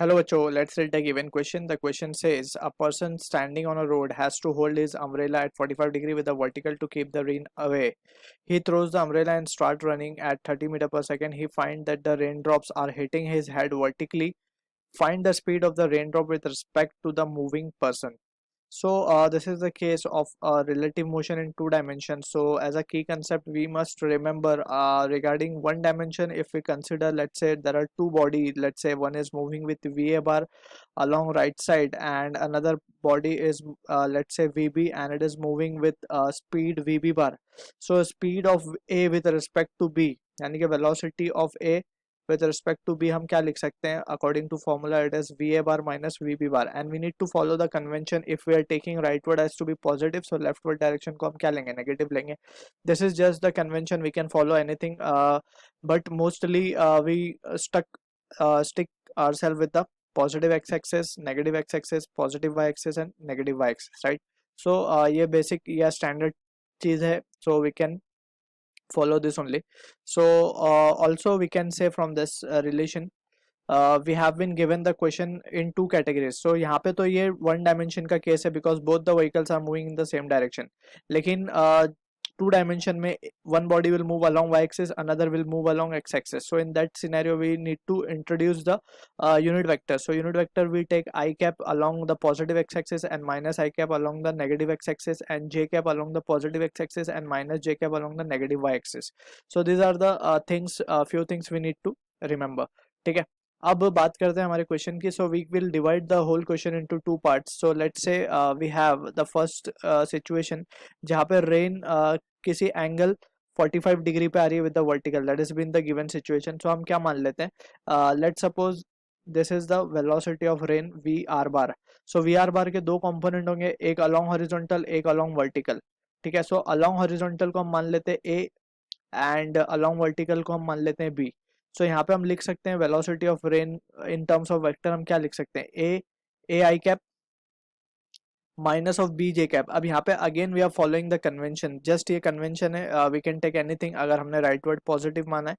Hello, Bacho. Let's read the given question. The question says a person standing on a road has to hold his umbrella at 45 degree with a vertical to keep the rain away. He throws the umbrella and start running at 30 meter per second. He finds that the raindrops are hitting his head vertically. Find the speed of the raindrop with respect to the moving person. So this is the case of relative motion in two dimensions. So as a key concept, we must remember regarding one dimension, if we consider, let's say there are two body, let's say one is moving with VA bar along right side and another body is let's say VB and it is moving with speed VB bar. So speed of A with respect to B, यानी कि velocity of A with respect to B हम क्या लिख सकते हैं, according to formula it is VA bar minus VB bar and we need to follow the convention. If we are taking rightward as to be positive, so leftward direction को हम क्या लेंगे, negative लेंगे. This is just the convention, we can follow anything but mostly we stick ourselves with the positive x-axis, negative x-axis, positive y-axis and negative y-axis, right? So ये basic या standard चीज है, so we can follow this only. So also we can say from this relation we have been given the question in two categories. So यहाँ पे तो ये one dimension का case है because both the vehicles are moving in the same direction. लेकिन two dimension में one body will move along y axis, another will move along x axis. So in that scenario we need to introduce the unit vector. So unit vector will take I cap along the positive x axis and minus I cap along the negative x axis and j cap along the positive x axis and minus j cap along the negative y axis. So these are the things, few things we need to remember. ठीक है, अब बात करते हैं हमारे question की. So we will divide the whole question into two parts. So let's say we have the first situation जहाँ पे रेन किसी एंगल 45 डिग्री पे आ रही है with the vertical, that is been the given situation. So हम क्या मान लेते हैं, let's suppose this is the velocity of rain we R bar. So V R bar के दो कंपोनेंट होंगे, एक अलोंग हॉरिजॉन्टल, एक अलोंग वर्टिकल. ठीक है, सो अलोंग हॉरिजॉन्टल को हम मान लेते हैं ए एंड अलोंग वर्टिकल को हम मान लेते हैं बी. सो यहाँ पे हम लिख सकते हैं velocity of rain in terms of vector हम क्या लिख सकते हैं, A I cap minus of B J cap. अब यहाँ पे again we are following the convention, just ये कन्वेंशन है, वी कैन टेक एनीथिंग. अगर हमने राइट वर्ड पॉजिटिव माना है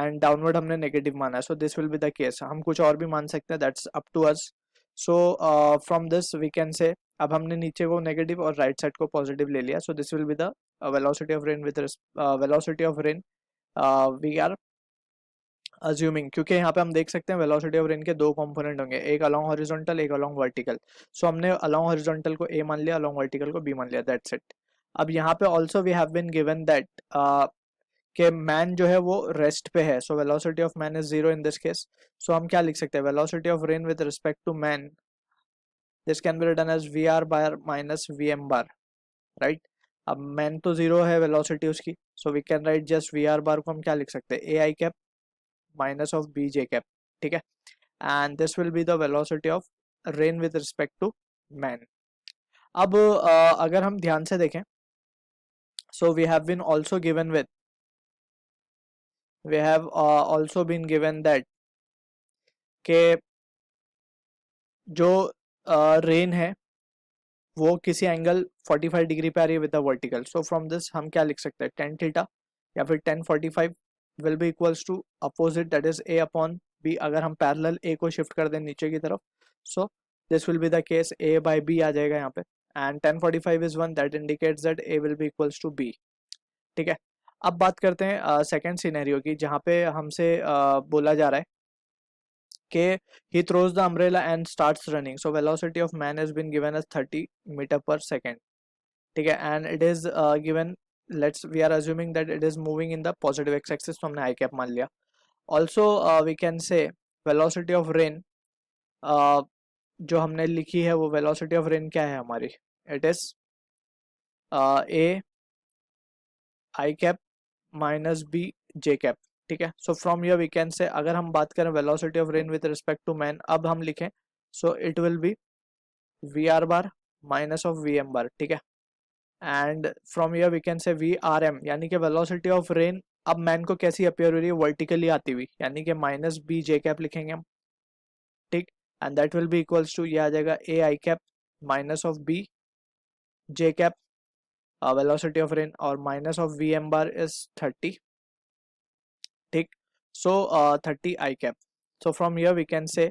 एंड डाउनवर्ड हमने नेगेटिव माना है, so this will be the case. हम कुछ और भी मान सकते हैं, that's up to us. So from this we can say, अब हमने नीचे को नेगेटिव और राइट साइड को पॉजिटिव ले लिया. So this will be the velocity of rain with velocity of rain we are assuming, क्योंकि यहाँ पे हम देख सकते हैं वेलोसिटी ऑफ रेन के दो कंपोनेंट होंगे, एक अलोंग हॉरिजॉन्टल, एक अलोंग वर्टिकल. सो हमने अलोंग हॉरिजॉन्टल को ए मान लिया, अलोंग वर्टिकल को बी मान लिया, दैट्स इट. अब यहाँ पे also we have been given that कि मैन जो है वो रेस्ट पे है. So velocity of man is zero in this case. So हम क्या लिख सकते हैं, velocity of rain with respect to man, this can be written as V R bar minus V M bar, right. अब man तो zero है velocity उसकी, so we can write just V R bar को हम क्या लिख सकते हैं, A I cap minus of B J cap. ठीक है, and this will be the velocity of rain with respect to man. अब अगर हम ध्यान से देखें, so we have been also given with, we have also been given that के जो रेन है वो किसी एंगल 45 डिग्री पे आ रही है with the vertical. So from this हम क्या लिख सकते हैं, टेन थीटा या फिर tan 45 will be equals to opposite, that is a upon b. अगर हम पैरेलल ए को शिफ्ट कर दें नीचे की तरफ, so this will be the case, A by B आ जाएगा यहाँ पे. And 1045 is one, that indicates that A will be equals to B. ठीक है, अब बात करते हैं सेकेंड सिनेरियो की, जहाँ पे हमसे बोला जा रहा है कि he throws the umbrella and starts running. So velocity of man has been given as 30 meter per second. ठीक है, and it is given, we are assuming that it is moving in the positive x axis, तो हमने i cap मान लिया. Also we can say velocity of rain, जो हमने लिखी है वो velocity of rain क्या है हमारी, it is a i cap minus b j cap. ठीक है, so from here we can say, अगर हम बात करें velocity of rain with respect to man, अब हम लिखें, so it will be V R bar minus of V M bar. ठीक है, and from here we can say V R M, यानी कि वेलोसिटी ऑफ रेन अब man को कैसी अपियर हो रही है, वर्टिकली आती हुई, यानी कि माइनस बी जे कैप लिखेंगे हम. ठीक, and that will be equals to, ये आ जाएगा A I cap minus of B J cap velocity of rain, और minus of V M bar is 30. ठीक, so 30 I cap. So from here we can say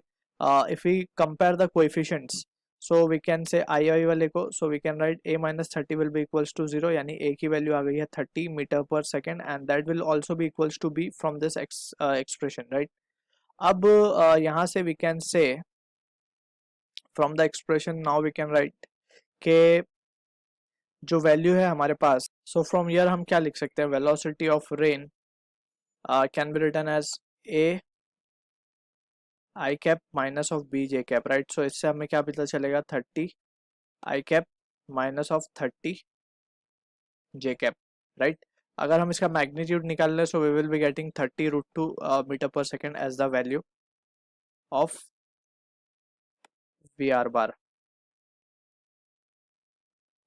if we compare the coefficients, so we can say I वाले को, so we can write a minus 30 will be equals to 0, यानी a की value आ गई है 30 metre पर second, and that will also be equals to b from this expression, right? अब यहाँ से we can say from the expression now we can write के जो वैल्यू है हमारे पास, so from here हम क्या लिख सकते हैं, velocity of rain can be written as a I cap minus of b j cap, right? So इससे हमें क्या पता चलेगा, 30 I cap minus of 30 j cap, right? अगर हम इसका मैग्नीट्यूड निकाल लें, so we will be getting 30 root 2 meter per second as the value of VR bar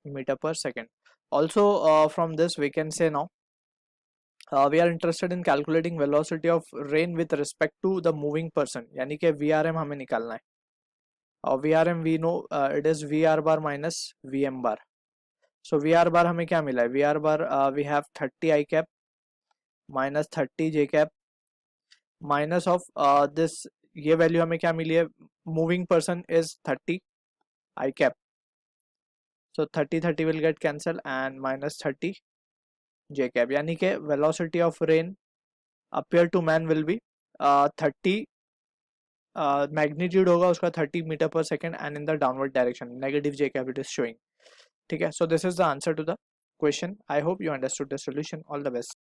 meter per second. Also from this we can say now we are interested in calculating velocity of rain with respect to the moving person, यानी कि VRM हमें निकालना है, और VRM we know it is VR bar minus VM bar. So VR bar हमें क्या मिला है, VR bar we have 30 I cap minus 30 J cap minus of this, ये वैल्यू हमें क्या मिली है, moving person is 30 I cap, so 30 will get cancelled and minus 30 J cap, यानी कि velocity of rain appear to man will be 30 magnitude होगा उसका 30 meter per second and in the downward direction, negative J cap it is showing. ठीक है, so this is the answer to the question. I hope you understood the solution. All the best.